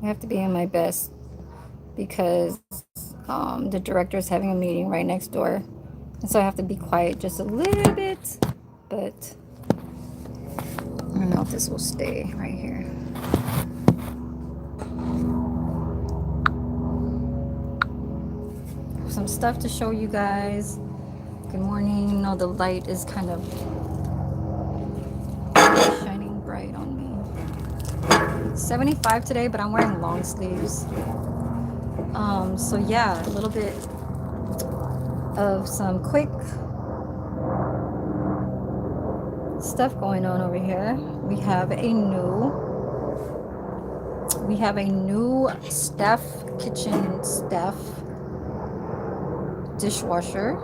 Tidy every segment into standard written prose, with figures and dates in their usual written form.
I have to be in my best because the director is having a meeting right next door. And so I have to be quiet just a little bit. But I don't know if this will stay right here. Some stuff to show you guys. Good morning. No, the light is kind of shining bright on me. 75 today, but I'm wearing long sleeves. So yeah, a little bit of some quick stuff going on over here. We have a new Steph kitchen Steph dishwasher.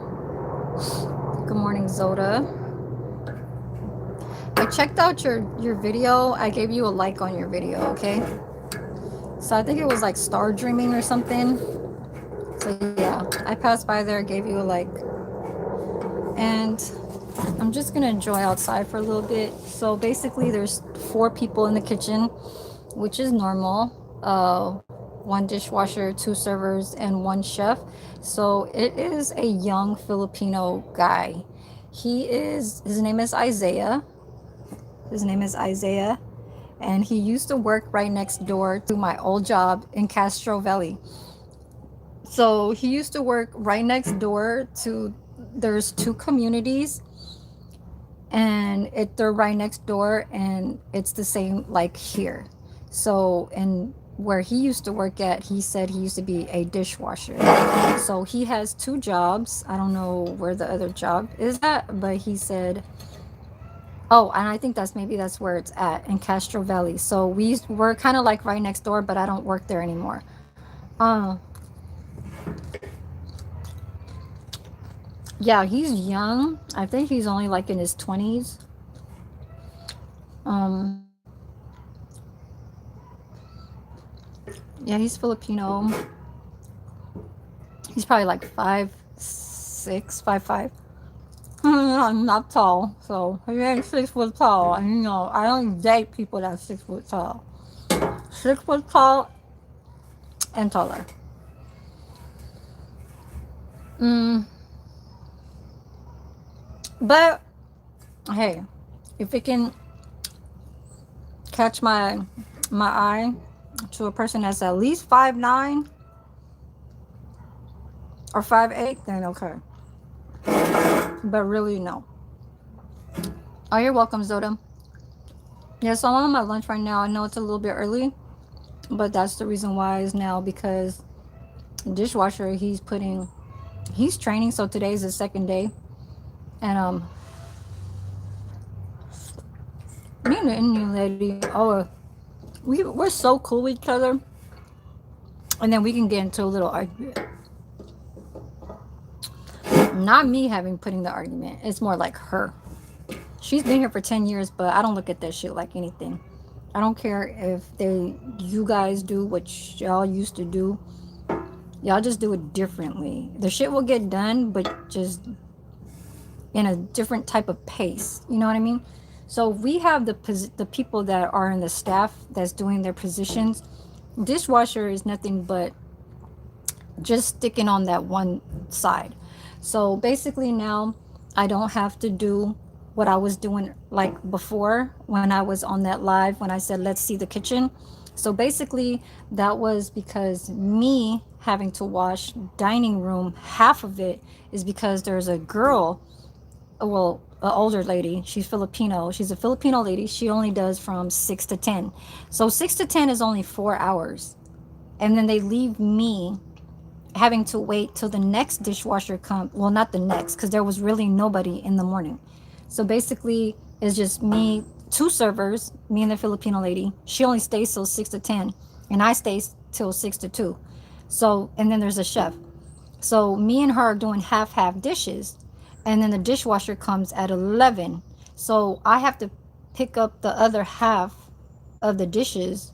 Good morning, Zoda. I checked out your video. I gave you a like on your video, okay? So I think it was like Star Dreaming or something. So yeah, I passed by there, gave you a like. And I'm just gonna enjoy outside for a little bit. So basically there's 4 people in the kitchen, which is normal. 1 dishwasher, 2 servers, and 1 chef. So it is a young Filipino guy. His name is Isaiah. His name is Isaiah. And he used to work right next door to my old job in Castro Valley. So he used to work right next door to, there's 2 communities, and they're right next door, and it's the same like here. So, and where he used to work at, he said he used to be a dishwasher. So he has 2 jobs. I don't know where the other job is at, but he said, oh, and I think that's where it's at, in Castro Valley. So we're kind of like right next door, but I don't work there anymore. Yeah, he's young. I think he's only like in his 20s. Um, yeah, he's Filipino. He's probably like 5'6", 5'5". I'm not tall, so he ain't 6 foot tall. And you know, I don't date people that's 6 foot tall. 6 foot tall and taller. But hey, if it can catch my eye to a person that's at least 5'9" or 5'8", then okay. But really, no. Oh, you're welcome, Zoda. Yeah, so I'm on my lunch right now. I know it's a little bit early, but that's the reason why is now because dishwasher he's training. So today's the second day, and me and the Indian lady, we're so cool with each other, and then we can get into a little argument. Not me putting the argument. It's more like her. She's been here for 10 years, but I don't look at that shit like anything. I don't care if you guys do what y'all used to do. Y'all just do it differently. The shit will get done, but just in a different type of pace. You know what I mean? So we have the people that are in the staff that's doing their positions. Dishwasher is nothing but just sticking on that one side. So basically now I don't have to do what I was doing like before when I was on that live when I said let's see the kitchen. So basically that was because me having to wash dining room, half of it is because there's a girl, well, an older lady, she's Filipino, she's a Filipino lady, she only does from 6 to 10. So 6 to 10 is only 4 hours, and then they leave me having to wait till the next dishwasher come, well, not the next, because there was really nobody in the morning. So basically it's just me, 2 servers, me and the Filipino lady. She only stays till 6 to 10, and I stay till 6 to 2. So, and then there's a chef. So me and her are doing half dishes, and then the dishwasher comes at 11. So I have to pick up the other half of the dishes,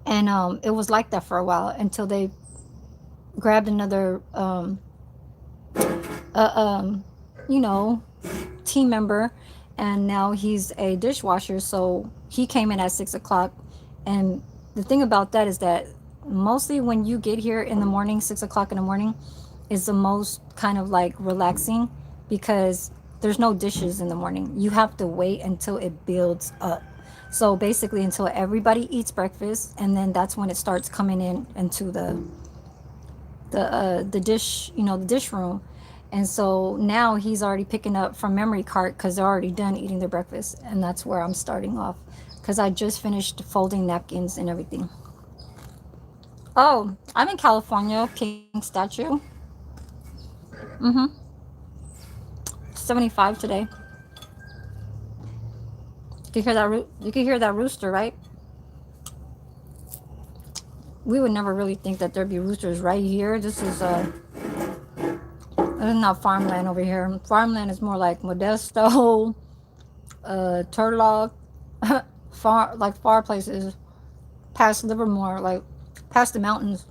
and it was like that for a while until they grabbed another you know, team member, and now he's a dishwasher. So he came in at 6 o'clock, and The thing about that is that mostly when you get here in the morning, 6 o'clock in the morning, is the most kind of like relaxing because there's no dishes in the morning. You have to wait until it builds up. So basically, until everybody eats breakfast, and then that's when it starts coming in into the dish, the dish room. And so now he's already picking up from memory cart because they're already done eating their breakfast, and that's where I'm starting off because I just finished folding napkins and everything. Oh, I'm in California, King Statue. Mm-hmm. 75 today. You can hear that you can hear that rooster, right? We would never really think that there'd be roosters right here. This is not farmland over here. Farmland is more like Modesto, Turlock, far places, past Livermore, like past the mountains.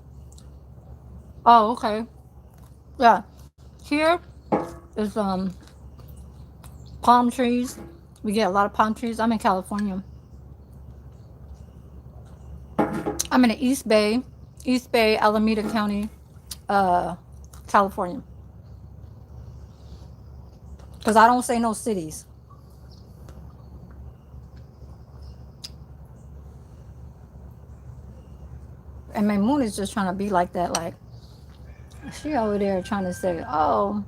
Oh, okay. Yeah. Here is palm trees. We get a lot of palm trees. I'm in California. I'm in the East Bay, Alameda County, uh, California. Because I don't say no cities. And my moon is just trying to be like that. Like, she over there trying to say, oh,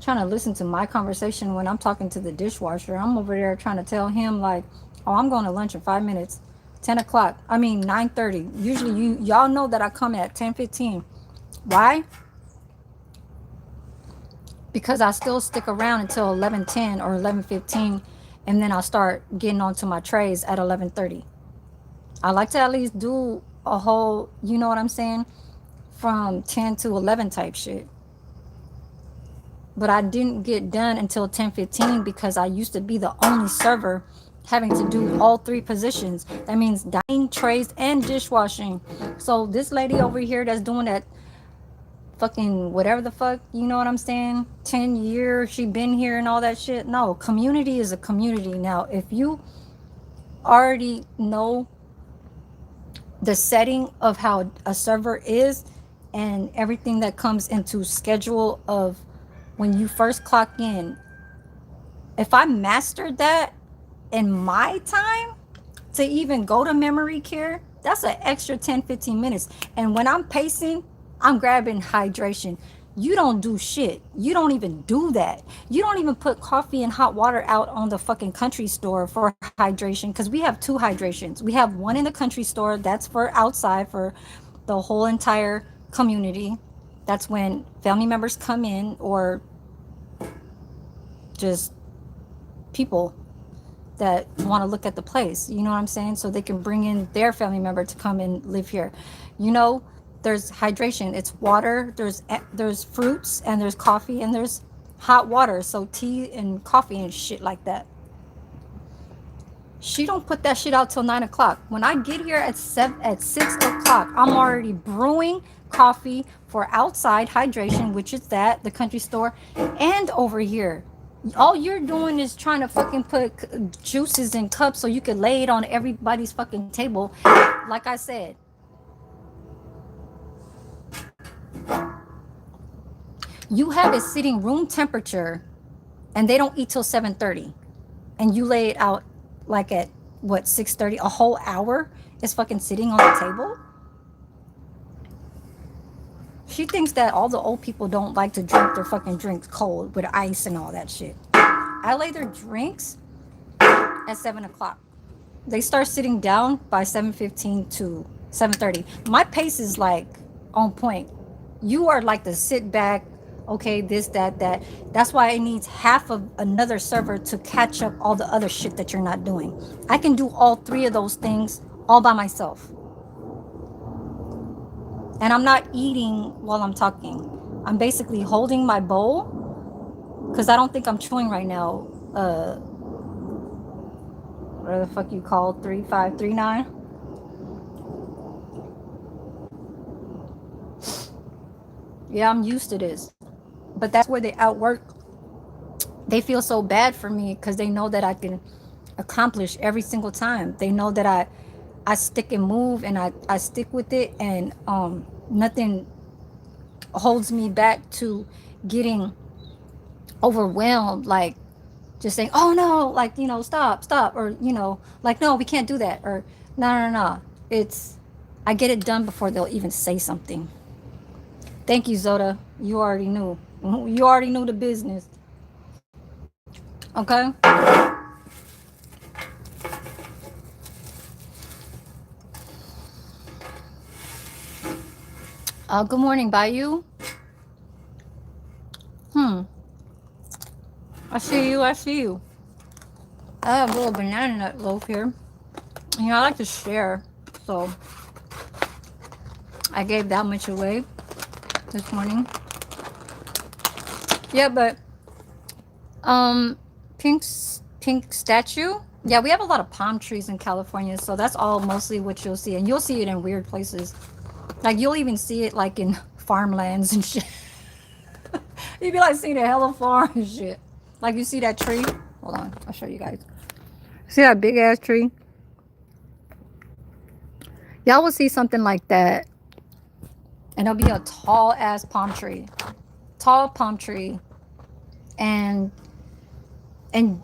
trying to listen to my conversation when I'm talking to the dishwasher. I'm over there trying to tell him, like, oh, I'm going to lunch in 5 minutes. 10 o'clock. I mean, 9:30. Usually, y'all know that I come at 10:15. Why? Because I still stick around until 11:10 or 11:15, and then I'll start getting onto my trays at 11:30. I like to at least do a whole, you know what I'm saying, from 10 to 11 type shit. But I didn't get done until 10:15 because I used to be the only server having to do all three positions. That means dining, trays, and dishwashing. So this lady over here that's doing that fucking whatever the fuck, you know what I'm saying? 10 years she been here and all that shit. No, community is a community. Now, if you already know the setting of how a server is and everything that comes into schedule of when you first clock in, if I mastered that in my time to even go to memory care, that's an extra 10-15 minutes. And when I'm pacing, I'm grabbing hydration. You don't do shit. You don't even do that. You don't even put coffee and hot water out on the fucking country store for hydration, because we have two hydrations. We have one in the country store that's for outside for the whole entire community. That's when family members come in or just people that want to look at the place, you know what I'm saying? So they can bring in their family member to come and live here. You know, there's hydration. It's water, there's fruits, and there's coffee, and there's hot water. So tea and coffee and shit like that. She don't put that shit out till 9 o'clock. When I get here at 6 o'clock, I'm already brewing coffee for outside hydration, which is that the country store, and over here. All you're doing is trying to fucking put juices in cups so you can lay it on everybody's fucking table. Like I said, you have it sitting room temperature, and they don't eat till 7:30, and you lay it out like at what, 6:30? A whole hour is fucking sitting on the table. She thinks that all the old people don't like to drink their fucking drinks cold with ice and all that shit. I lay their drinks at 7 o'clock. They start sitting down by 7:15 to 7:30. My pace is like on point. You are like the sit back, okay, this, that, that. That's why it needs half of another server to catch up all the other shit that you're not doing. I can do all three of those things all by myself. And I'm not eating while I'm talking. I'm basically holding my bowl because I don't think I'm chewing right now. What the fuck you call 3539? Yeah, I'm used to this. But that's where they outwork. They feel so bad for me because they know that I can accomplish every single time. They know that I stick and move, and I stick with it, and nothing holds me back to getting overwhelmed, like just saying, oh no, like, stop, or like, no, we can't do that, or no, no, no. It's I get it done before they'll even say something. Thank you, Zoda. You already knew. You already knew the business. Okay. Good morning, Bayou. Hmm. I see you. I see you. I have a little banana nut loaf here. I like to share, so I gave that much away this morning. Yeah, but um, pink statue. Yeah, we have a lot of palm trees in California, so that's all mostly what you'll see, and you'll see it in weird places. Like you'll even see it like in farmlands and shit. You'd be like seeing a hella farm and shit. Like you see that tree. Hold on, I'll show you guys. See that big ass tree? Y'all will see something like that, and it'll be a tall ass palm tree, tall palm tree, and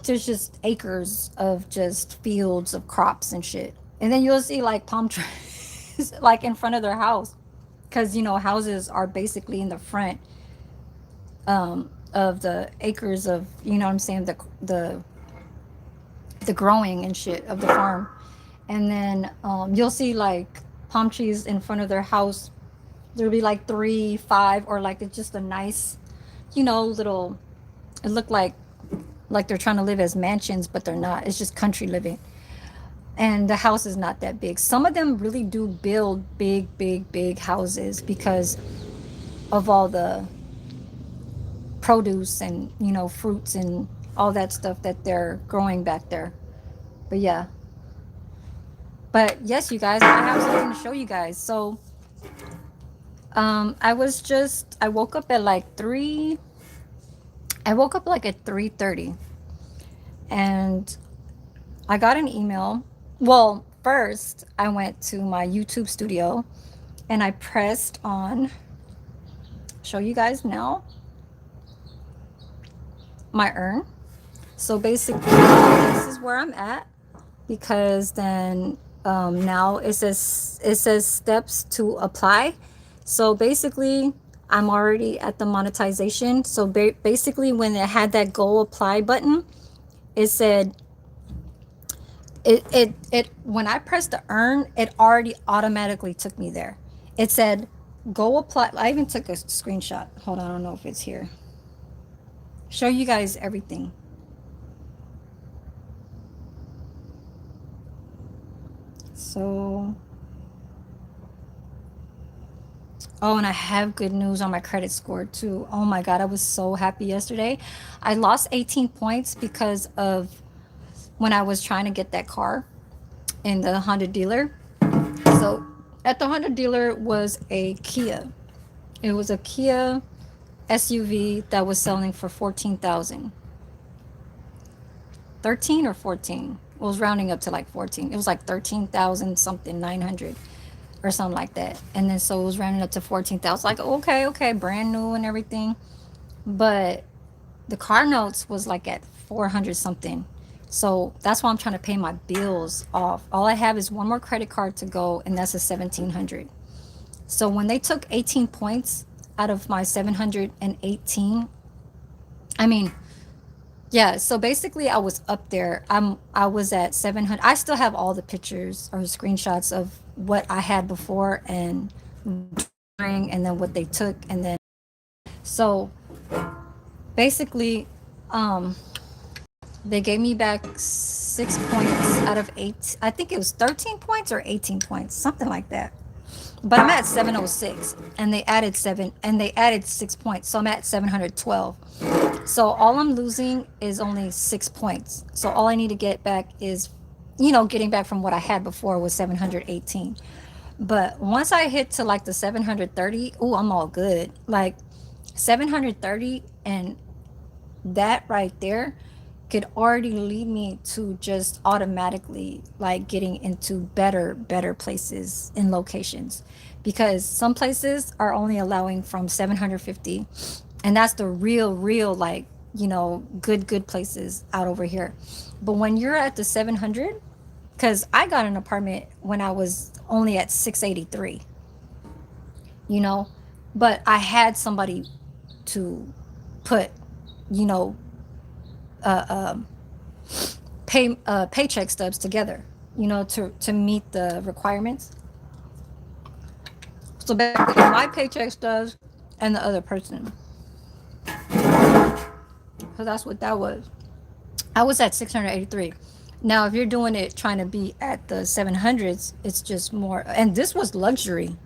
there's just acres of just fields of crops and shit. And then you'll see like palm trees like in front of their house, because houses are basically in the front of the acres of, what I'm saying, the growing and shit of the farm. And then you'll see like palm trees in front of their house. There'll be like three, five, or like it's just a nice, little. It looked like they're trying to live as mansions, but they're not. It's just country living, and the house is not that big. Some of them really do build big, big, big houses because of all the produce and fruits and all that stuff that they're growing back there. But yeah, but yes, you guys, I have something to show you guys. So I woke up at like 3. I woke up like at 3:30, and I got an email. Well, first I went to my YouTube studio, and I pressed on, show you guys now, my earn. So basically, this is where I'm at, because then now it says steps to apply. So basically, I'm already at the monetization. So basically, when it had that go apply button, it said it when I pressed the earn, it already automatically took me there. It said go apply. I even took a screenshot. Hold on, I don't know if it's here. Show you guys everything. So, oh, and I have good news on my credit score too. Oh my God, I was so happy yesterday. I lost 18 points because of when I was trying to get that car in the Honda dealer. So at the Honda dealer was a Kia. It was a Kia SUV that was selling for 14,000. 13 or 14. It was rounding up to like 14. It was like 13,000 something 900 or something like that. And then so it was rounding up to 14,000. Like, okay, okay, brand new and everything. But the car notes was like at 400 something. So that's why I'm trying to pay my bills off. All I have is one more credit card to go, and that's a 1700. So when they took 18 points out of my 718, I mean, yeah, so basically I was up there. I was at 700. I still have all the pictures or screenshots of what I had before and during, and then what they took, and then so basically um they gave me back 6 points out of 8. I think it was 13 points or 18 points, something like that. But I'm at 706, and they added 6 points, so I'm at 712. So all I'm losing is only 6 points. So all I need to get back is, getting back from what I had before was 718. But once I hit to like the 730, oh, I'm all good. Like 730, and that right there could already lead me to just automatically like getting into better places in locations, because some places are only allowing from 750, and that's the real like, you know, good places out over here. But when you're at the 700, because I got an apartment when I was only at 683, you know, but I had somebody to put, you know, uh, um, paycheck stubs together, you know, to meet the requirements. So basically, my paycheck stubs and the other person. So that's what that was. I was at 683. Now, if you're doing it trying to be at the 700s, it's just more. And this was luxury.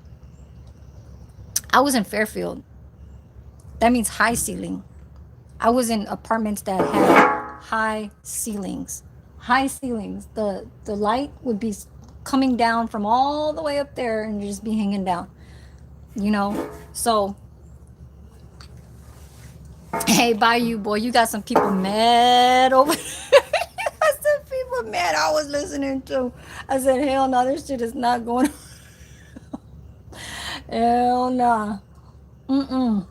I was in Fairfield. That means high ceiling. I was in apartments that had high ceilings. High ceilings. The light would be coming down from all the way up there and just be hanging down. You know? So, hey, bye you boy. You got some people mad over there. I said people mad I was listening to. I said, hell no, this shit is not going on. Hell no. Mm-mm.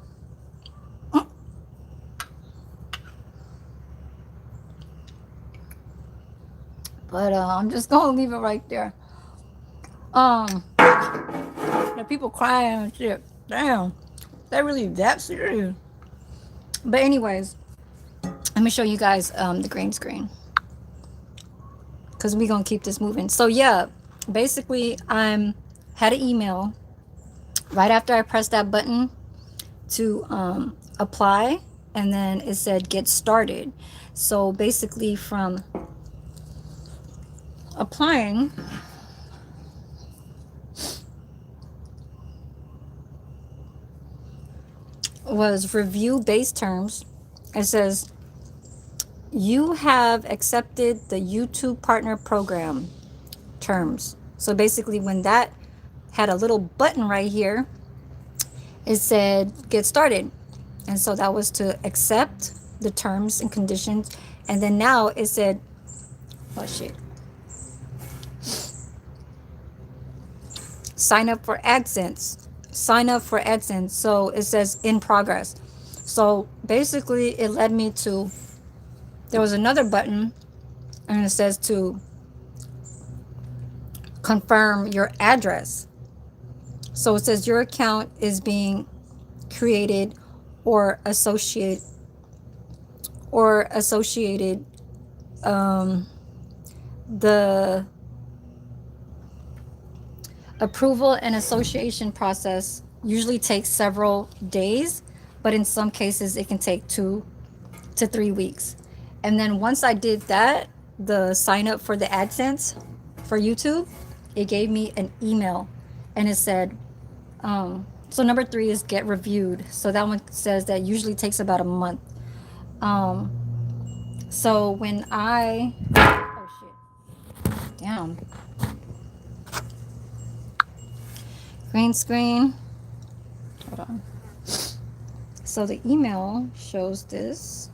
But I'm just gonna leave it right there. The people crying and shit. Damn, they really that serious. But anyways, let me show you guys the green screen, because we gonna keep this moving. So yeah, basically I'm had an email right after I pressed that button to apply, and then it said get started. So basically from applying, was review base terms. It says you have accepted the YouTube partner program terms. So basically when that had a little button right here, it said get started. And so that was to accept the terms and conditions. And then now it said, oh shit, sign up for AdSense. Sign up for AdSense. So it says in progress. So basically it led me to, there was another button and it says to confirm your address. So it says your account is being created or associated the approval and association process usually takes several days, but in some cases it can take 2 to 3 weeks. And then once I did that, the sign up for the AdSense for YouTube, it gave me an email and it said, so number 3 is get reviewed. So that one says that usually takes about a month. So when I, oh shit, damn, green screen, hold on. So the email shows this.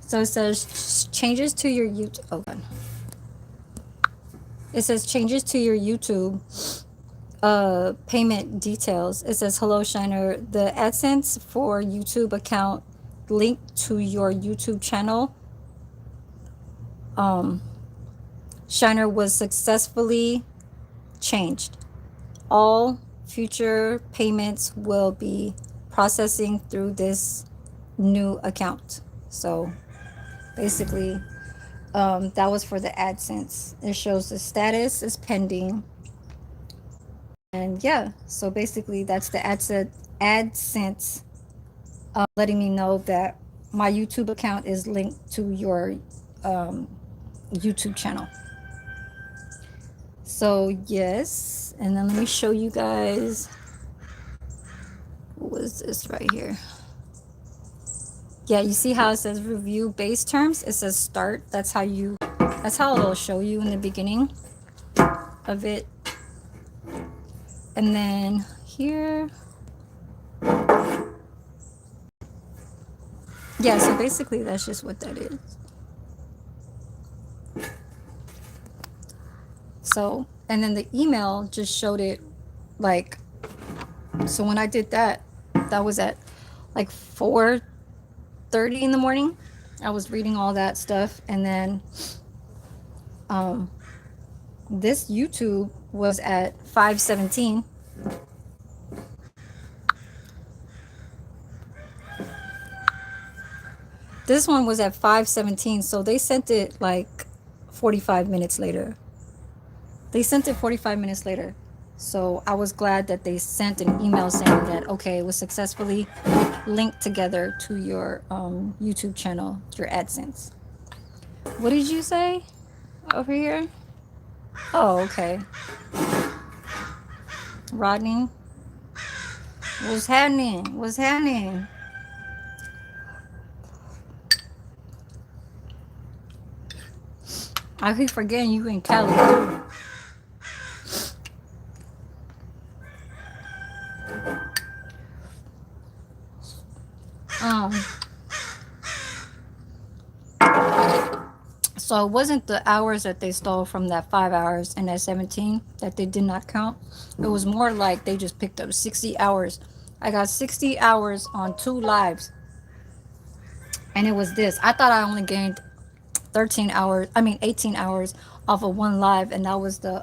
So it says changes to your YouTube. Oh God. It says changes to your YouTube payment details. It says hello Shiner. The AdSense for YouTube account linked to your YouTube channel, Shiner, was successfully changed. All future payments will be processing through this new account. So basically that was for the AdSense. It shows the status is pending, and yeah, so basically that's the AdSense letting me know that my YouTube account is linked to your YouTube channel. So yes, and then let me show you guys, what was this right here? Yeah, you see how it says review base terms? It says start. That's how it'll show you in the beginning of it. And then here, Yeah, so basically that's just what that is. So, and then the email just showed it like, so when I did that, that was at like 4:30 in the morning. I was reading all that stuff, and then um this YouTube was at 5:17. This one was at 5:17, so they sent it like 45 minutes later. They sent it 45 minutes later. So I was glad that they sent an email saying that, okay, it was successfully linked together to your YouTube channel, your AdSense. What did you say over here? Oh, okay. Rodney, what's happening? What's happening? I keep forgetting you in Cali too. Um, so it wasn't the hours that they stole from that 5 hours and that 17 that they did not count. It was more like they just picked up 60 hours. I got 60 hours on 2 lives, and it was this. I thought I only gained 13 hours, I mean 18 hours off of one live, and that was the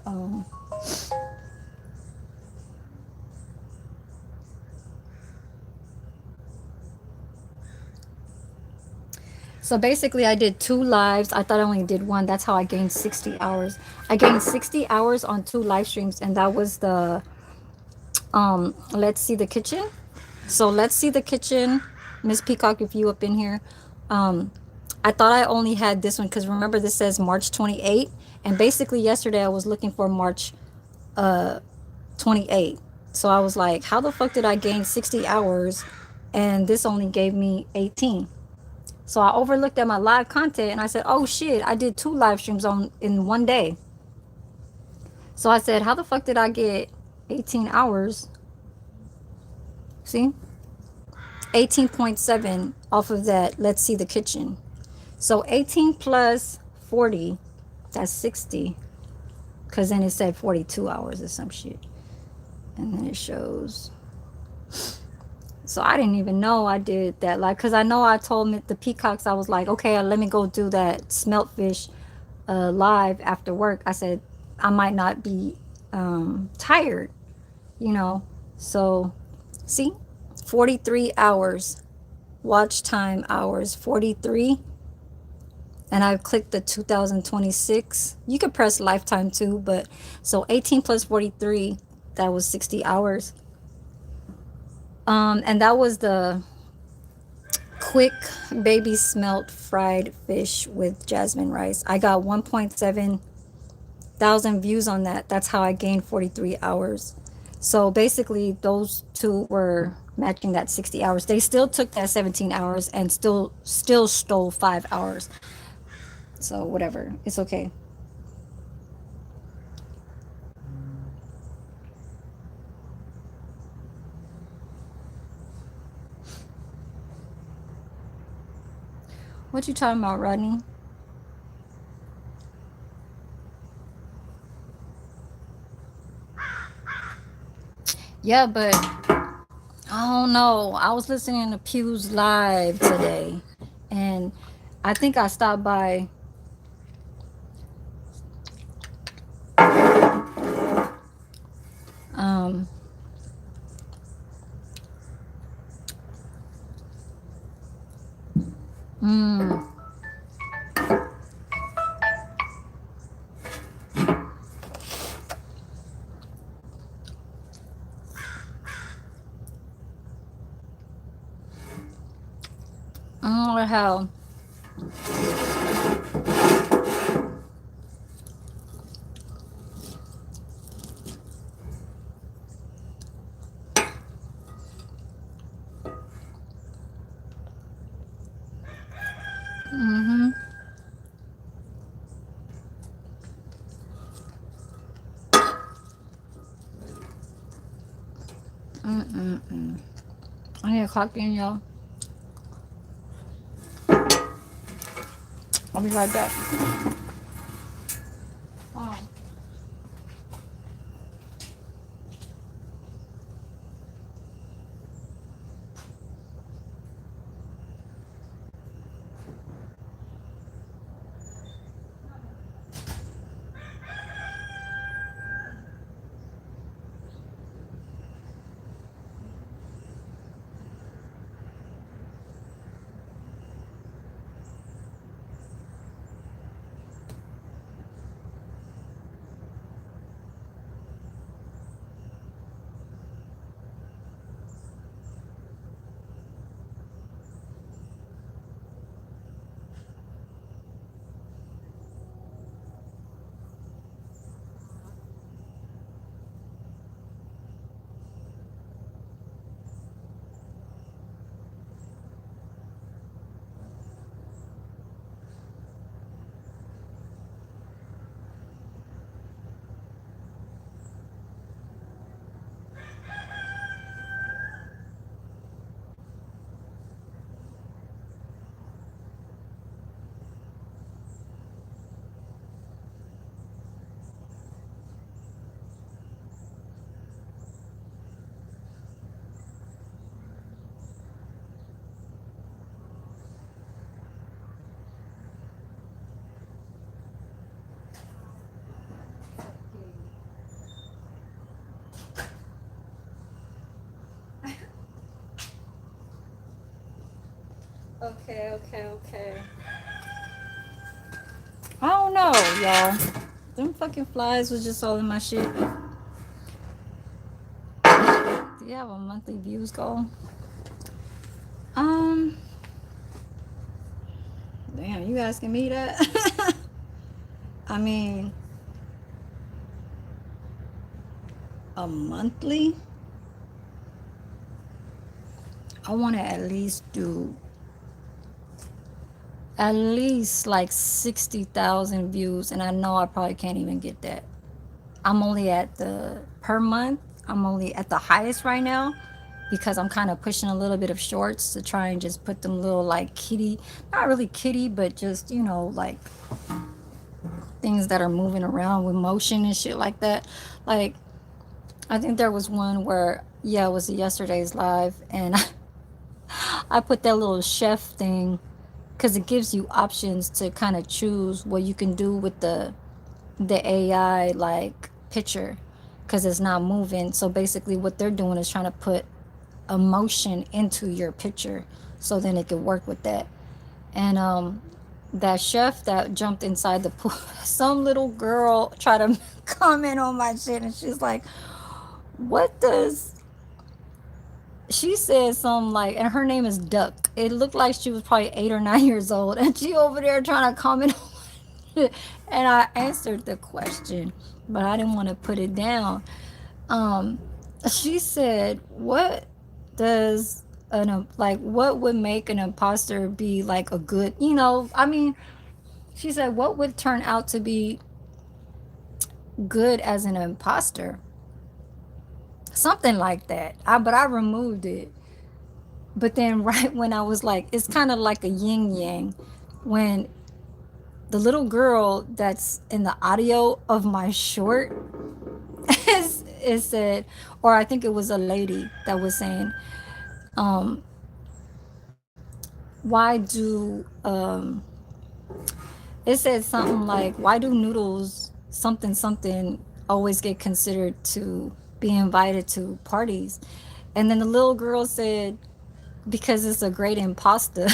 so basically I did 2 lives. I thought I only did one. That's how I gained 60 hours. I gained 60 hours on 2 live streams, and that was the let's see the kitchen. So let's see the kitchen. Miss Peacock, if you up in here. um I thought I only had this one because remember this says March 28, and basically yesterday I was looking for March 28. So I was like, how the fuck did I gain 60 hours and this only gave me 18? So I overlooked at my live content and I said, oh shit, I did 2 live streams on in one day. So I said, how the fuck did I get 18 hours? See? 18.7 off of that. Let's see the kitchen. So 18 plus 40, that's 60. Because then it said 42 hours or some shit. And then it shows. So I didn't even know I did that. Like, because I know I told the Peacocks, I was like, okay, let me go do that smelt fish live after work. I said, I might not be tired, you know. So, see, 43 hours, watch time hours, 43. And I clicked the 2026. You could press lifetime too, but so 18 plus 43, that was 60 hours. And that was the quick baby smelt fried fish with jasmine rice. I got 1.7 thousand views on that. That's how I gained 43 hours. So basically those two were matching that 60 hours. They still took that 17 hours and still stole 5 hours. So whatever, it's okay. What you talking about, Rodney? Yeah, but I don't know. I was listening to Pew's live today, and I think I stopped by. Um, mm, I don't know how. Mm-hmm. Mm-mm-mm. I need to clock in, y'all. I'll be right back. Oh. Okay. I don't know, y'all. Them fucking flies was just all in my shit. Do you have a monthly views goal? Um, Damn, you asking me that? I mean, a monthly? I want to at least do at least like 60,000 views, and I know I probably can't even get that. I'm only at the per month, I'm only at the highest right now because I'm kind of pushing a little bit of shorts to try and just put them little like kitty, not really kitty, but just, like things that are moving around with motion and shit like that. Like, I think there was one where, yeah, it was yesterday's live, and I put that little chef thing because it gives you options to kind of choose what you can do with the AI like picture because it's not moving. So basically, what they're doing is trying to put emotion into your picture so then it can work with that. And that chef that jumped inside the pool, some little girl tried to comment on my shit, and she's like, "What does?" She said something like, and her name is Duck. It looked like she was probably 8 or 9 years old, and she over there trying to comment on it. And I answered the question, but I didn't want to put it down. Um, she said, "What does like what would make an imposter be like a good? I mean." She said, "What would turn out to be good as an imposter?" Something like that. But I removed it. But then, right when I was like, it's kind of like a yin yang. When the little girl that's in the audio of my short is said, or I think it was a lady that was saying, um, why do, it said something like, why do noodles, something, something, always get considered to be invited to parties? And then the little girl said, because it's a great imposter.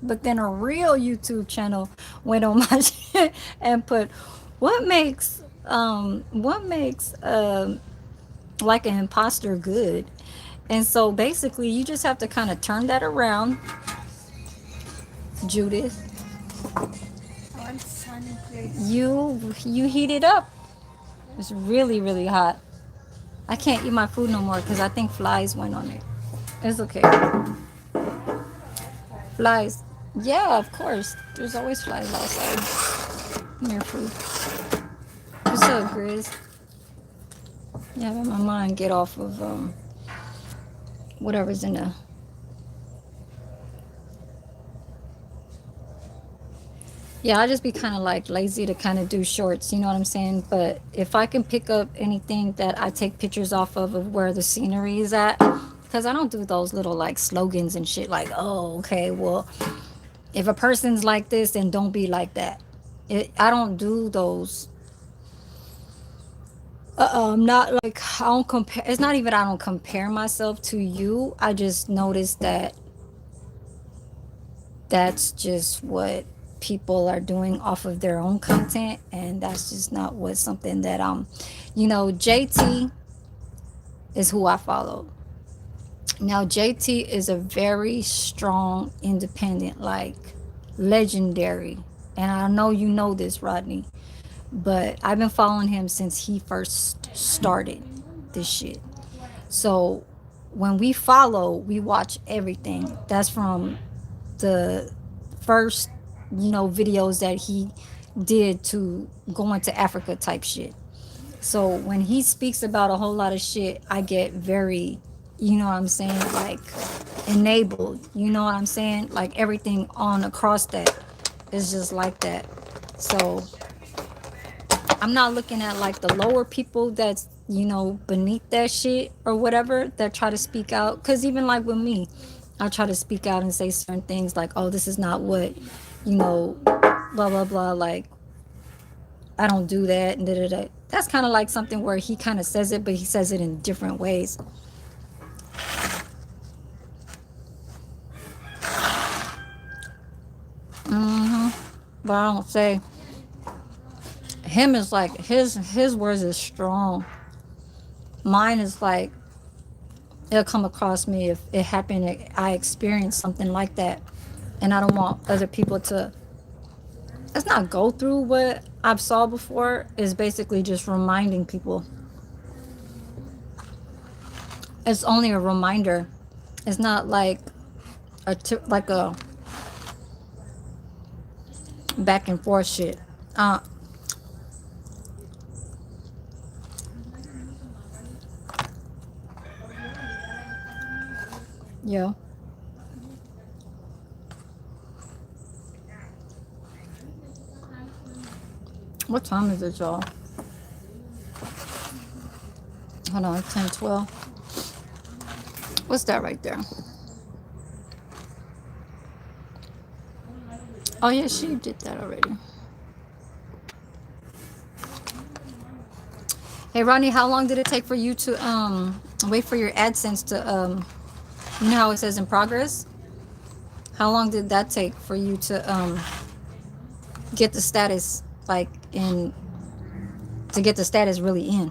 But then a real YouTube channel went on my shit and put, what makes like an imposter good? And so basically you just have to kind of turn that around, Judith. You heat it up. It's really, really hot. I can't eat my food no more because I think flies went on it. It's okay. Flies. Yeah, of course. There's always flies outside near food. What's up, Grizz? Yeah, let my mind get off of whatever's in the. Yeah, I just be kind of like lazy to kind of do shorts, you know what I'm saying? But if I can pick up anything that I take pictures off of where the scenery is at, because I don't do those little like slogans and shit like, oh, okay, well, if a person's like this, then don't be like that. I don't do those. Not like I don't compare. It's not even I don't compare myself to you. I just noticed that that's just what people are doing off of their own content, and that's just not what something that JT is who I follow. Now JT is a very strong independent, like legendary, and I know you know this, Rodney, but I've been following him since he first started this shit. So when we follow, we watch everything. That's from the first, videos that he did to go into Africa type shit. So when he speaks about a whole lot of shit, I get very, you know what I'm saying, like enabled. You know what I'm saying? Like everything on across that is just like that. So I'm not looking at like the lower people that's, beneath that shit or whatever that try to speak out. Cause even like with me, I try to speak out and say certain things like, oh, this is not what, blah, blah, blah. Like, I don't do that. And da, da, da. That's kind of like something where he kind of says it, but he says it in different ways. But I don't say him is like his words is strong. Mine is like it'll come across me if it happened, I experienced something like that, and I don't want other people to, it's not go through what I've saw before, is basically just reminding people. It's only a reminder. It's not like like a back and forth shit. uh yeah. What time is it, y'all? Hold on, 10:12. What's that right there? Oh yeah, she did that already. Hey Ronnie, how long did it take for you to wait for your AdSense to you know how it says in progress? How long did that take for you to get the status, like in, to get the status really in?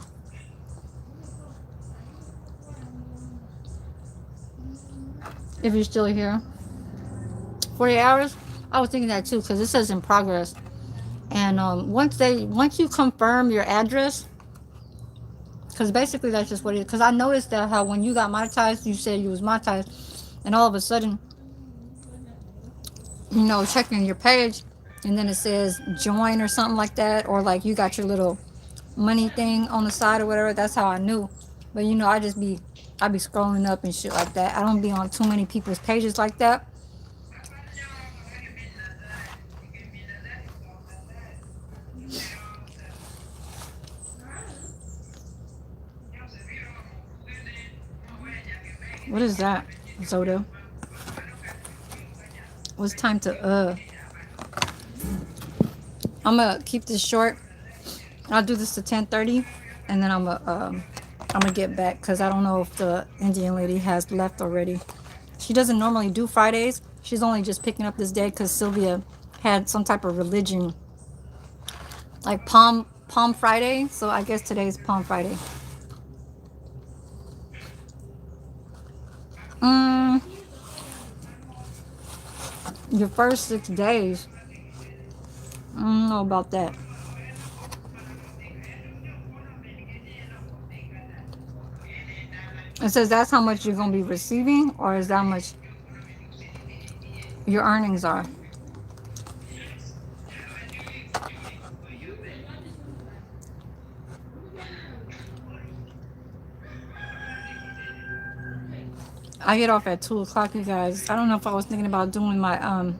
If you're still here, 40 hours. I was thinking that too because it says in progress. And once you confirm your address, because basically that's just what it is. Because I noticed that how when you got monetized, you said you was monetized, and all of a sudden, checking your page, and then it says join or something like that, or like you got your little money thing on the side or whatever. That's how I knew. But I be scrolling up and shit like that. I don't be on too many people's pages like that. What is that, Zoda? What's time to I'm gonna keep this short. I'll do this to 10:30, and then I'm gonna get back because I don't know if the Indian lady has left already. She doesn't normally do Fridays. She's only just picking up this day because Sylvia had some type of religion, like Palm Friday. So I guess today's Palm Friday. Mm, your first 6 days. I don't know about that. It says that's how much you're gonna be receiving, or is that how much your earnings are? I get off at 2 o'clock, you guys. I don't know if I was thinking about doing my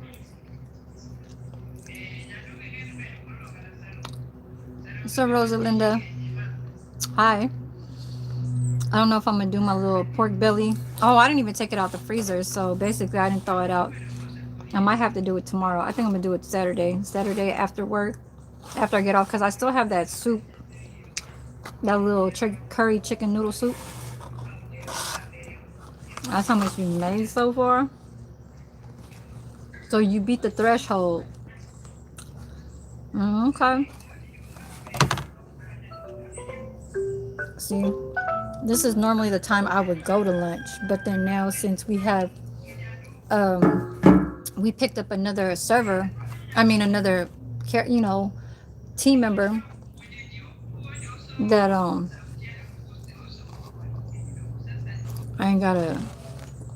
So Rosalinda, hi. I don't know if I'm gonna do my little pork belly. Oh, I didn't even take it out the freezer, so basically I didn't throw it out. I might have to do it tomorrow. I think I'm gonna do it Saturday. Saturday after work, after I get off, because I still have that soup, that little curry chicken noodle soup. That's how much we made so far. So you beat the threshold. Okay. See, this is normally the time I would go to lunch, but then now since we picked up another server, I mean another, team member that I ain't gotta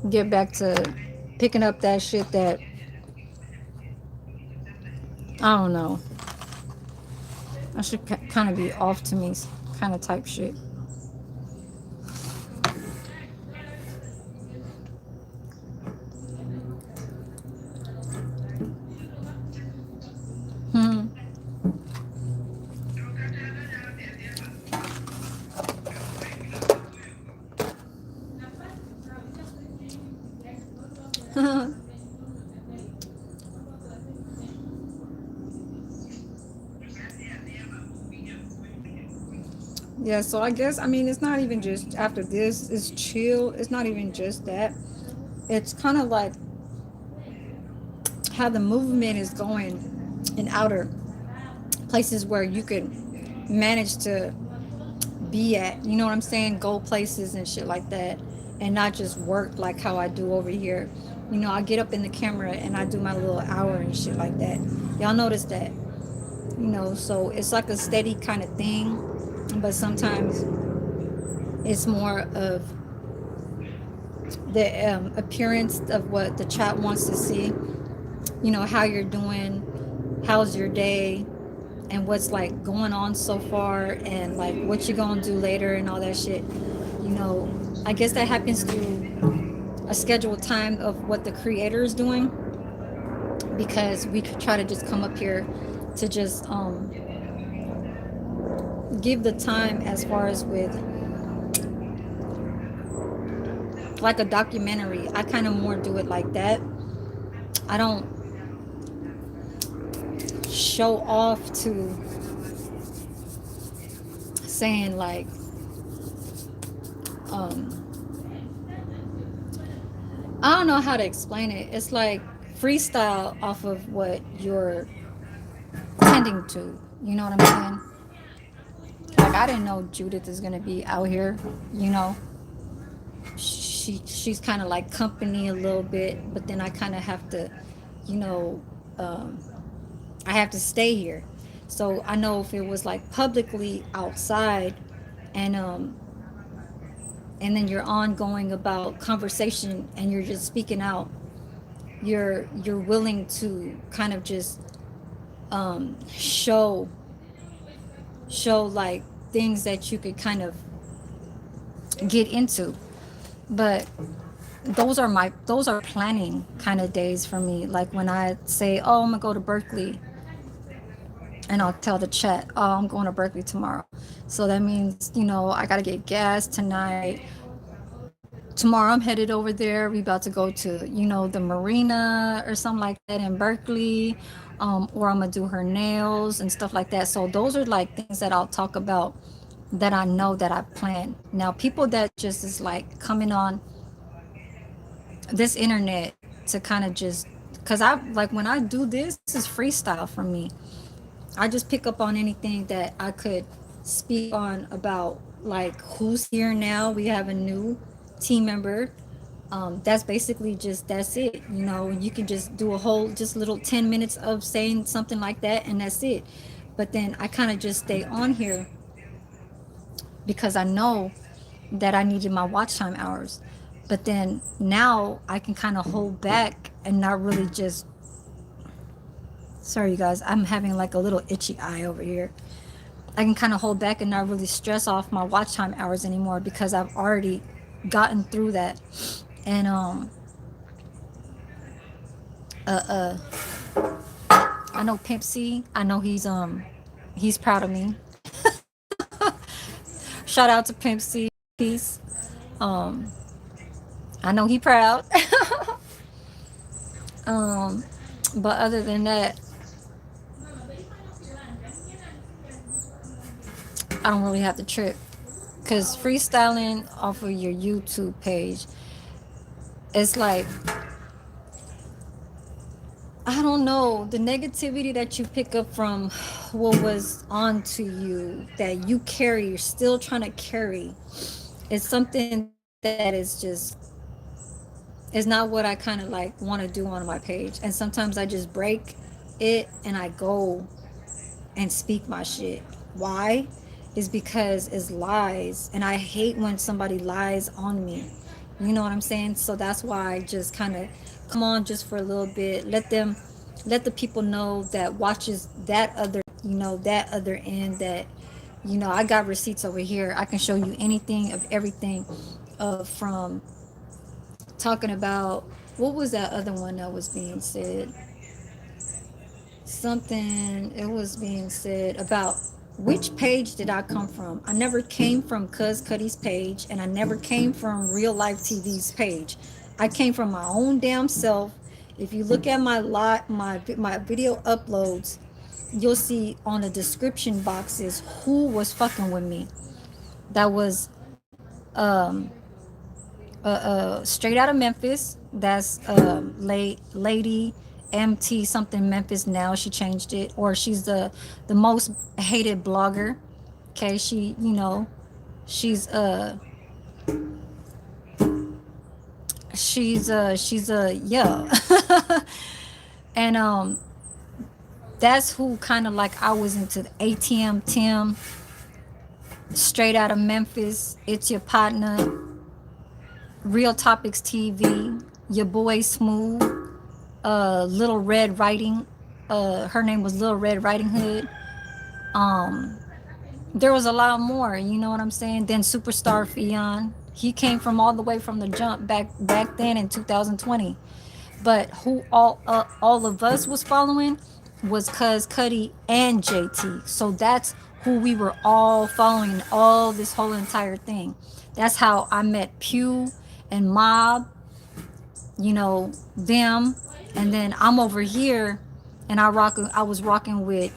get back to picking up that shit that I don't know. I should kind of be off to me, kind of type shit. Hmm. Yeah, so I guess I mean it's not even just after this, it's chill. It's not even just that. It's kind of like how the movement is going in outer places where you could manage to be at, you know what I'm saying? Go places and shit like that, and not just work like how I do over here. I get up in the camera and I do my little hour and shit like that. Y'all notice that, so it's like a steady kind of thing, but sometimes it's more of the appearance of what the chat wants to see, how you're doing, how's your day, and what's like going on so far, and like what you're gonna do later and all that shit. I guess that happens through a scheduled time of what the creator is doing, because we could try to just come up here to just give the time as far as with like a documentary. I kind of more do it like that. I don't show off to saying like um I don't know how to explain it. It's like freestyle off of what you're tending to. You know what I'm saying? Like I didn't know Judith is gonna be out here. You know, she's kind of like company a little bit, but then I kind of have to, you know, um, I have to stay here. So I know if it was like publicly outside, and and then you're ongoing about conversation and you're just speaking out, you're willing to kind of just show like things that you could kind of get into. But those are planning kind of days for me. Like when I say, oh, I'm gonna go to Berkeley, and I'll tell the chat, oh, I'm going to Berkeley tomorrow. So that means, I gotta get gas tonight. Tomorrow I'm headed over there. We about to go to, the marina or something like that in Berkeley. Or I'm gonna do her nails and stuff like that. So those are like things that I'll talk about, that I know that I plan. Now people that just is like coming on this internet to kind of just, because I like when I do this is freestyle for me. I just pick up on anything that I could speak on about, like who's here now. We have a new team member. That's basically just, that's it. You can just do a whole just little 10 minutes of saying something like that, and that's it. But then I kind of just stay on here because I know that I needed my watch time hours. But then now I can kind of hold back and not really just, sorry you guys, I'm having like a little itchy eye over here. I can kind of hold back and not really stress off my watch time hours anymore, because I've already gotten through that. And I know Pimp C, I know he's proud of me. Shout out to Pimp C. Peace. Um, I know he proud. um, but other than that, I don't really have to trip. Because freestyling off of your YouTube page, it's like, I don't know, the negativity that you pick up from what was onto you that you carry, you're still trying to carry, is something that is just, is not what I kind of like want to do on my page. And sometimes I just break it and I go and speak my shit. Why? Is because it's lies. And I hate when somebody lies on me. You know what I'm saying? So that's why I just kind of come on just for a little bit. Let the people know that watches that other, that other end, that, I got receipts over here. I can show you anything of everything, from talking about, what was that other one that was being said? Something, it was being said about which page did I come from. I never came from Cuz Cuddy's page, and I never came from Real Life TV's page. I came from my own damn self. If you look at my video uploads, you'll see on the description boxes who was fucking with me. That was straight out of Memphis. That's Lady MT something Memphis now. She changed it, or she's the most hated blogger. Okay, she's yeah. And that's who kind of like I was into. The ATM Tim, straight out of Memphis. It's your partner. Real Topics TV, your boy Smooth, Little Red Riding, her name was Little Red Riding Hood. Um, there was a lot more, you know what I'm saying? Then Superstar Fion, he came from all the way from the jump back then in 2020. But who all of us was following was Cuz Cuddy and JT. So that's who we were all following, all this whole entire thing. That's how I met Pew and Mob, them. And then I'm over here, and I was rocking with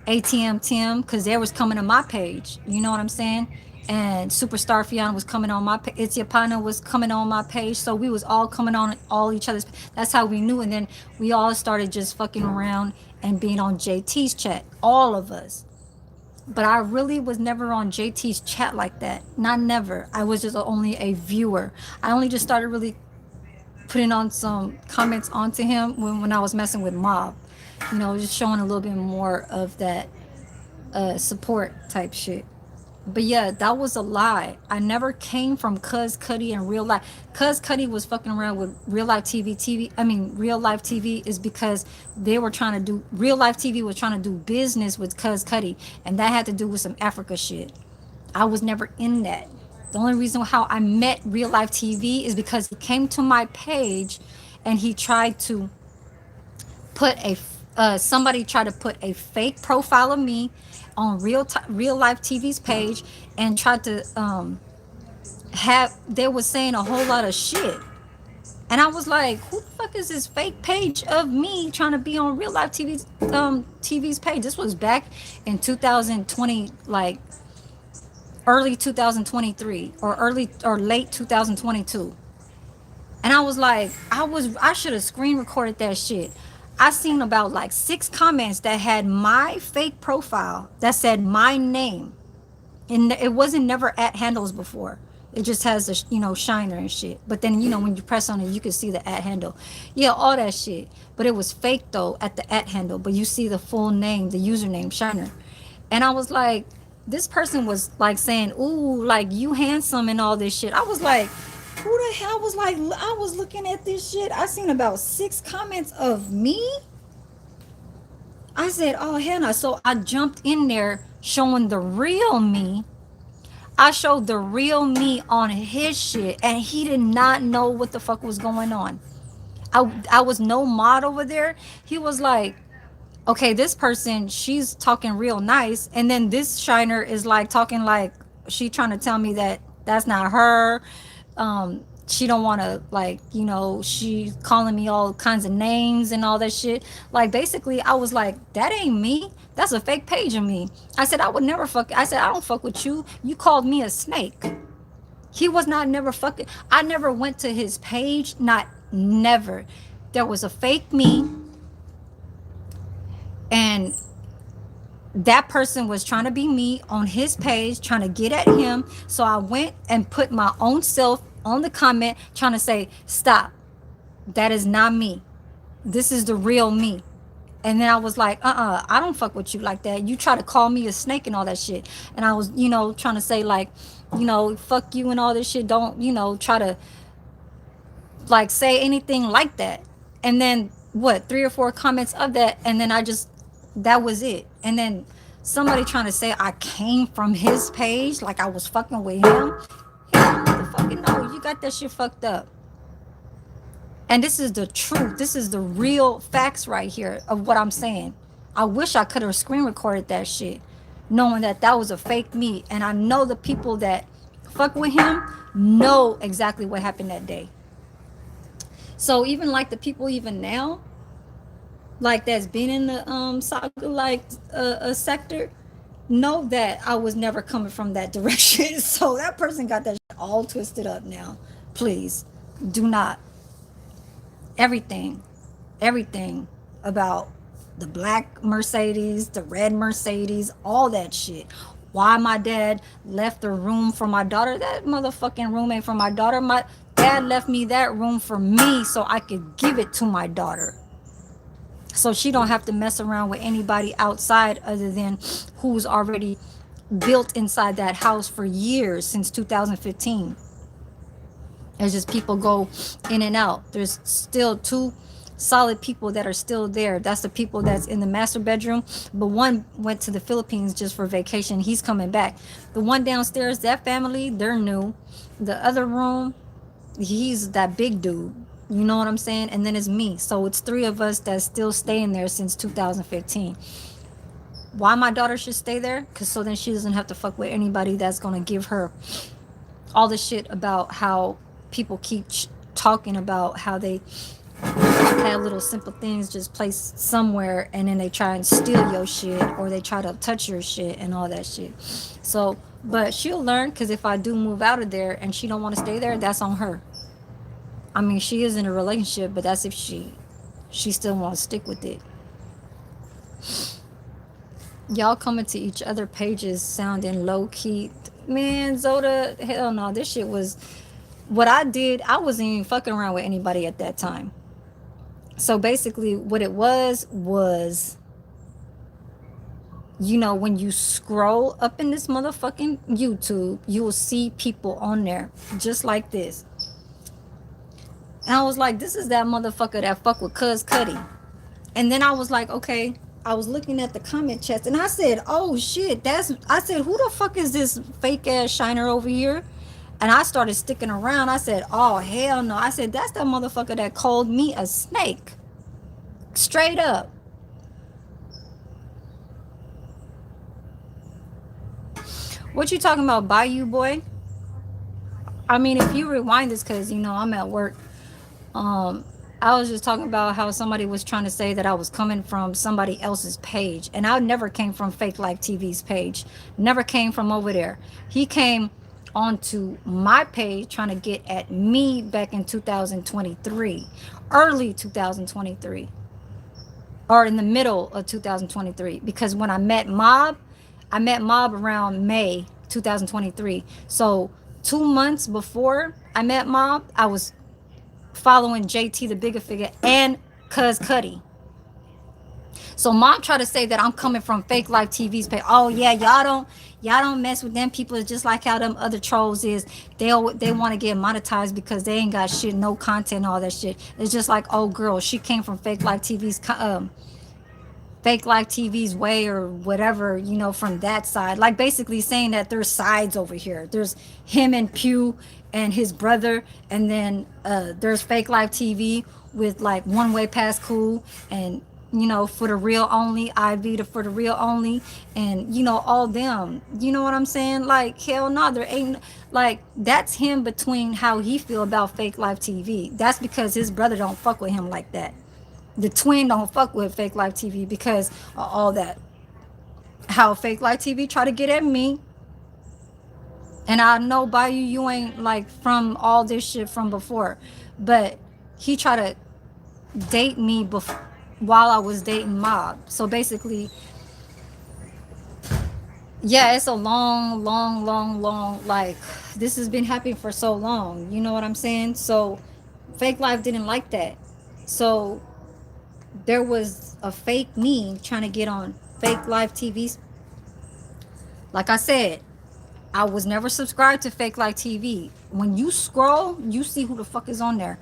ATM Tim, because they was coming to my page, you know what I'm saying? And Superstar Fiona was coming on my page. It's Your Partner was coming on my page. So we was all coming on all each other's. That's how we knew. And then we all started just fucking around and being on JT's chat, all of us. But I really was never on JT's chat like that. Not never. I was just only a viewer. I only just started really putting on some comments onto him when I was messing with Mob. Just showing a little bit more of that support type shit. But yeah, that was a lie. I never came from Cuz Cuddy in real life. Cuz Cuddy was fucking around with Real Life TV. I mean, Real Life TV is because they were trying to do, Real Life TV was trying to do business with Cuz Cuddy, and that had to do with some Africa shit. I was never in that. The only reason how I met Real Life TV is because he came to my page and he tried to put somebody tried to put a fake profile of me on Real Life TV's page, and tried to have, they was saying a whole lot of shit. And I was like, who the fuck is this fake page of me trying to be on Real Life TV's page? This was back in 2020, like early 2023 or late 2022. And I was like, I should have screen recorded that shit. I seen about like 6 comments that had my fake profile that said my name, and it wasn't never at handles before. It just has the shiner and shit. But then when you press on it, you can see the at handle. Yeah, all that shit. But it was fake though at the at handle. But you see the full name, the username shiner. And I was like, this person was like saying, "Ooh, like you handsome" and all this shit. I was like, who the hell was like? I was looking at this shit. I seen about 6 comments of me. I said, oh hell no. So I jumped in there showing the real me. I showed the real me on his shit, and he did not know what the fuck was going on. I was no mod over there. He was like, okay, this person, she's talking real nice, and then this shiner is like talking like she trying to tell me that that's not her. She don't want to, like, you know, she calling me all kinds of names and all that shit. Like, basically I was like, that ain't me, that's a fake page of me. I said, I would never fuck, I said, I don't fuck with you, you called me a snake. He was not never fucking, I never went to his page, not never. There was a fake me, and that person was trying to be me on his page, trying to get at him. So I went and put my own self on the comment, trying to say, stop, that is not me, this is the real me. And then I was like, I don't fuck with you like that. You try to call me a snake and all that shit. And I was, you know, trying to say, like, you know, fuck you and all this shit. Don't, you know, try to like say anything like that. And then what, 3 or 4 comments of that, and then I just, that was it. And then somebody trying to say I came from his page, like I was fucking with him. Hell, motherfucking no, you got that shit fucked up. And this is the truth. This is the real facts right here of what I'm saying. I wish I could have screen recorded that shit, knowing that that was a fake me. And I know the people that fuck with him know exactly what happened that day. So even like the people even now, like that's been in the saga, like a sector, know that I was never coming from that direction. So that person got that shit all twisted up now. Please do not. Everything, everything about the black Mercedes, the red Mercedes, all that shit. Why my dad left the room for my daughter? That motherfucking room ain't for my daughter. My dad left me that room for me so I could give it to my daughter, so she don't have to mess around with anybody outside other than who's already built inside that house for years, since 2015. It's just people go in and out. There's still 2 solid people that are still there. That's the people that's in the master bedroom. But one went to the Philippines just for vacation. He's coming back. The one downstairs, that family, they're new. The other room, he's that big dude. You know what I'm saying? And then it's me. So it's 3 of us that's still staying there since 2015. Why my daughter should stay there? Because so then she doesn't have to fuck with anybody that's going to give her all the shit about how people keep talking about how they have little simple things just placed somewhere, and then they try and steal your shit, or they try to touch your shit and all that shit. So, but she'll learn, because if I do move out of there and she don't want to stay there, that's on her. I mean, she is in a relationship, but that's if she still wants to stick with it. Y'all coming to each other pages sounding low key. Man, Zoda, hell no, this shit was what I did. I wasn't even fucking around with anybody at that time. So basically what it was, you know, when you scroll up in this motherfucking YouTube, you will see people on there just like this. And I was like, this is that motherfucker that fuck with Cuz Cuddy. And then I was like, okay, I was looking at the comment chest, and I said, oh shit, I said, who the fuck is this fake ass Shiner over here? And I started sticking around. I said, oh hell no. I said, that's that motherfucker that called me a snake. Straight up. What you talking about, Bayou boy? I mean, if you rewind this, because you know I'm at work. I was just talking about how somebody was trying to say that I was coming from somebody else's page, and I never came from Fake Life TV's page. Never came from over there. He came onto my page trying to get at me back in 2023, early 2023, or in the middle of 2023, because when I met Mob around May 2023. So 2 months before I met Mob, I was following JT the Bigger Figure and Cuz Cuddy. So Mom tried to say that I'm coming from Fake Life TV's page. Oh yeah, y'all don't mess with them people. It's just like how them other trolls is. They want to get monetized because they ain't got shit, no content, all that shit. It's just like, oh girl, she came from Fake Life TV's way, or whatever, you know, from that side. Like basically saying that there's sides over here. There's him and Pew and his brother, and then there's Fake Life TV with like One Way Past Cool and you know, for the real only, Ivy the for the real only, and you know, all them. You know what I'm saying? Like, hell no, there ain't, like, that's him between how he feel about Fake Life TV. That's because his brother don't fuck with him like that. The twin don't fuck with Fake Life TV because of all that. How Fake Life TV try to get at me, and I know by you ain't like from all this shit from before, but he tried to date me while I was dating Mob. So basically, yeah, it's a long, long, long, long, like, this has been happening for so long. You know what I'm saying? So Fake Life didn't like that. So there was a fake me trying to get on Fake Life TV. Like I said, I was never subscribed to Fake Life TV. When you scroll, you see who the fuck is on there.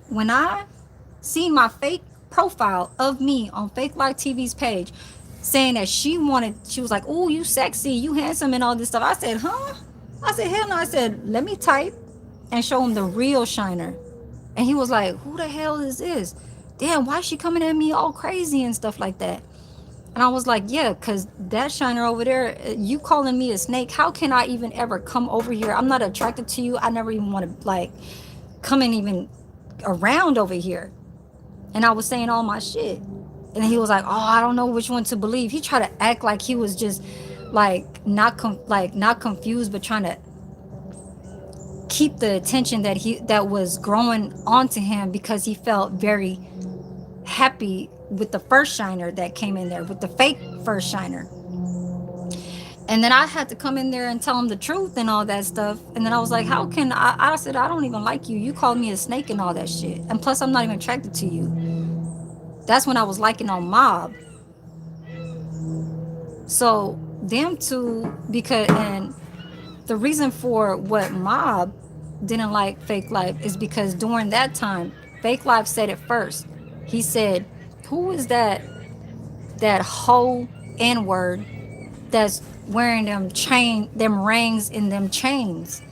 When I seen my fake profile of me on Fake Life TV's page saying that she was like, oh, you sexy, you handsome, and all this stuff. I said, huh? I said, hell no. I said, let me type and show him the real Shiner. And he was like, who the hell is this? Damn, why is she coming at me all crazy and stuff like that? And I was like, yeah, because that Shiner over there, you calling me a snake, how can I even ever come over here? I'm not attracted to you. I never even want to, like, come and even around over here. And I was saying all my shit. And he was like, oh, I don't know which one to believe. He tried to act like he was just, like, not confused, but trying to keep the attention that was growing onto him, because he felt very happy with the first Shiner that came in there, with the fake first Shiner. And then I had to come in there and tell him the truth and all that stuff. And then I was like, how can I said, I don't even like you. You called me a snake and all that shit. And plus, I'm not even attracted to you. That's when I was liking on Mob. So them two, because, and the reason for what Mob didn't like Fake Life is because during that time, Fake Life said it first. He said, who is that whole N-word that's wearing them rings in them chains?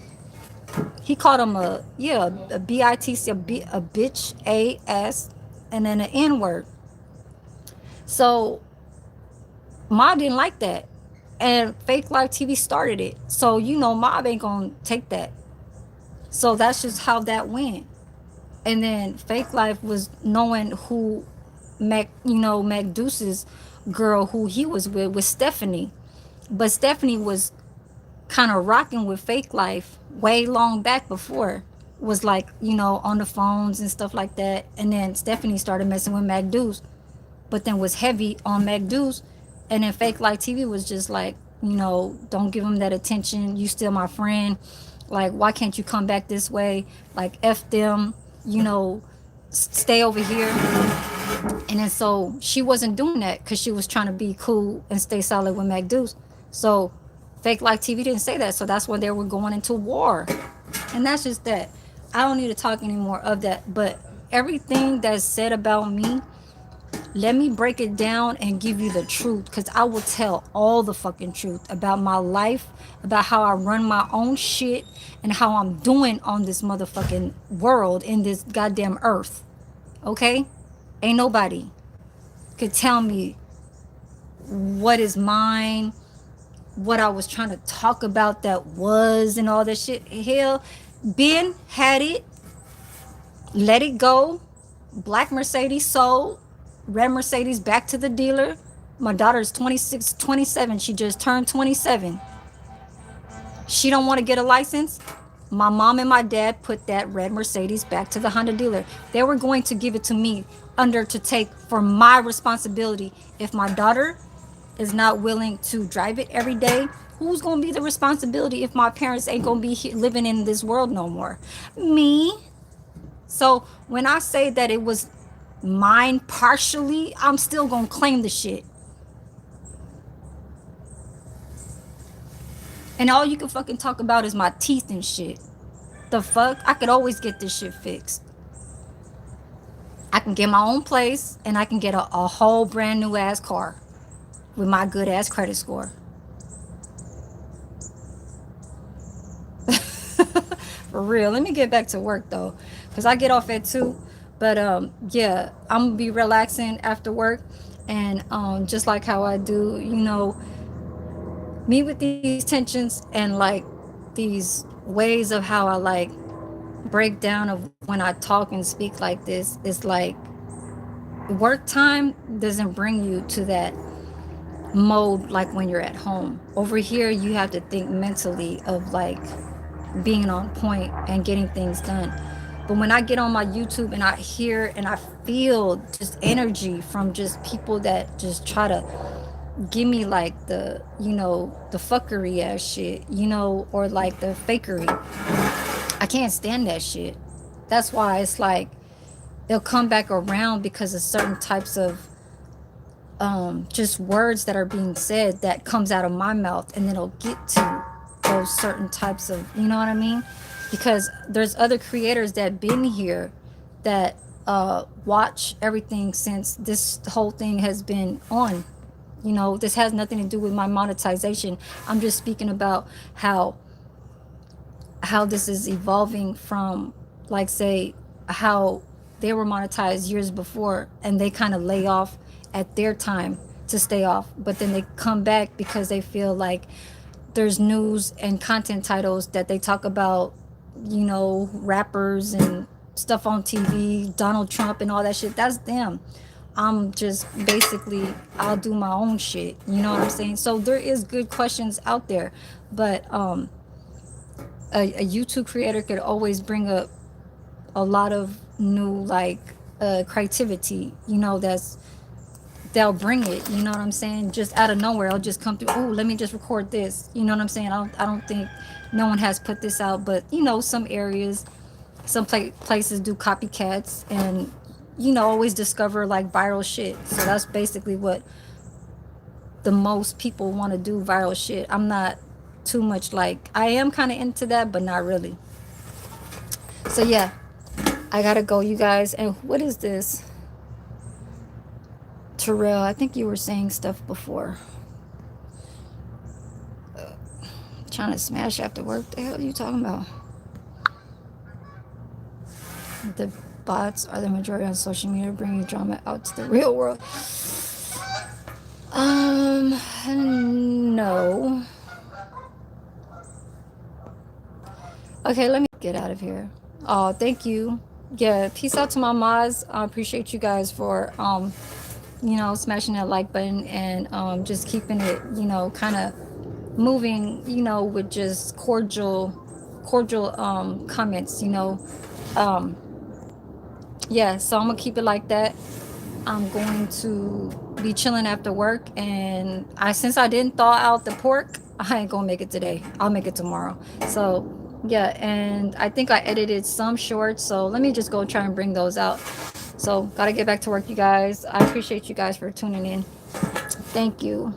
He called him a bitch, a bitch, ass, and then an N-word. So Mob didn't like that, and Fake Life TV started it. So you know, Mob ain't gonna take that. So that's just how that went. And then Fake Life was knowing who Mac Deuce's girl, who he was with Stephanie. But Stephanie was kind of rocking with Fake Life way long back before, was like, on the phones and stuff like that. And then Stephanie started messing with Mac Deuce, but then was heavy on Mac Deuce. And then Fake Life TV was just like, don't give him that attention. You still my friend. Like, why can't you come back this way? Like, F them, stay over here. And then so she wasn't doing that because she was trying to be cool and stay solid with Mac Deuce. So Fake Life TV didn't say that. So that's when they were going into war. And that's just that. I don't need to talk anymore of that. But everything that's said about me, let me break it down and give you the truth, because I will tell all the fucking truth about my life, about how I run my own shit, and how I'm doing on this motherfucking world, in this goddamn earth. Okay? Ain't nobody could tell me what is mine, what I was trying to talk about that was, and all that shit. Hell, Ben had it, let it go. Black Mercedes sold, red Mercedes back to the dealer. My daughter is 26, 27. She just turned 27. She don't want to get a license. My mom and my dad put that red Mercedes back to the Honda dealer. They were going to give it to me to take for my responsibility. If my daughter is not willing to drive it every day, who's going to be the responsibility if my parents ain't going to be living in this world no more? Me. So when I say that it was mine partially, I'm still gonna claim the shit. And all you can fucking talk about is my teeth and shit. The fuck? I could always get this shit fixed. I can get my own place, and I can get a whole brand new ass car with my good ass credit score. For real. Let me get back to work though, because I get off at 2. But yeah, I'm gonna be relaxing after work, and just like how I do, me with these tensions and like these ways of how I like break down of when I talk and speak like this is like work time doesn't bring you to that mode like when you're at home. Over here, you have to think mentally of like being on point and getting things done. But when I get on my YouTube and I hear and I feel just energy from just people that just try to give me like the fuckery ass shit, or like the fakery. I can't stand that shit. That's why it's like they'll come back around because of certain types of just words that are being said that comes out of my mouth, and then it'll get to those certain types of, you know what I mean? Because there's other creators that been here that watch everything since this whole thing has been on. This has nothing to do with my monetization. I'm just speaking about how this is evolving from, like, say, how they were monetized years before and they kind of lay off at their time to stay off, but then they come back because they feel like there's news and content titles that they talk about, rappers and stuff on TV, Donald Trump and all that shit. That's them. I'm just basically, I'll do my own shit. You know what I'm saying? So there is good questions out there, but a YouTube creator could always bring up a lot of new like creativity. That's they'll bring it. You know what I'm saying? Just out of nowhere, it'll just come through. Oh, let me just record this. You know what I'm saying? I don't think no one has put this out, but some areas, some places do copycats, and always discover like viral shit. So that's basically what the most people want to do, viral shit. I'm not too much like, I am kind of into that, but not really. So yeah, I gotta go, you guys. And what is this? Terrell, I think you were saying stuff before. Trying to smash after work. The hell are you talking about? The bots are the majority on social media, bringing drama out to the real world. No. Okay, let me get out of here. Oh, thank you. Yeah, peace out to my mods. I appreciate you guys for smashing that like button, and just keeping it, kind of moving, with just cordial comments, yeah, so I'm gonna keep it like that. I'm going to be chilling after work, and since I didn't thaw out the pork, I ain't gonna make it today. I'll make it tomorrow. So yeah, and I think I edited some shorts, so let me just go try and bring those out. So gotta get back to work, you guys. I appreciate you guys for tuning in. Thank you.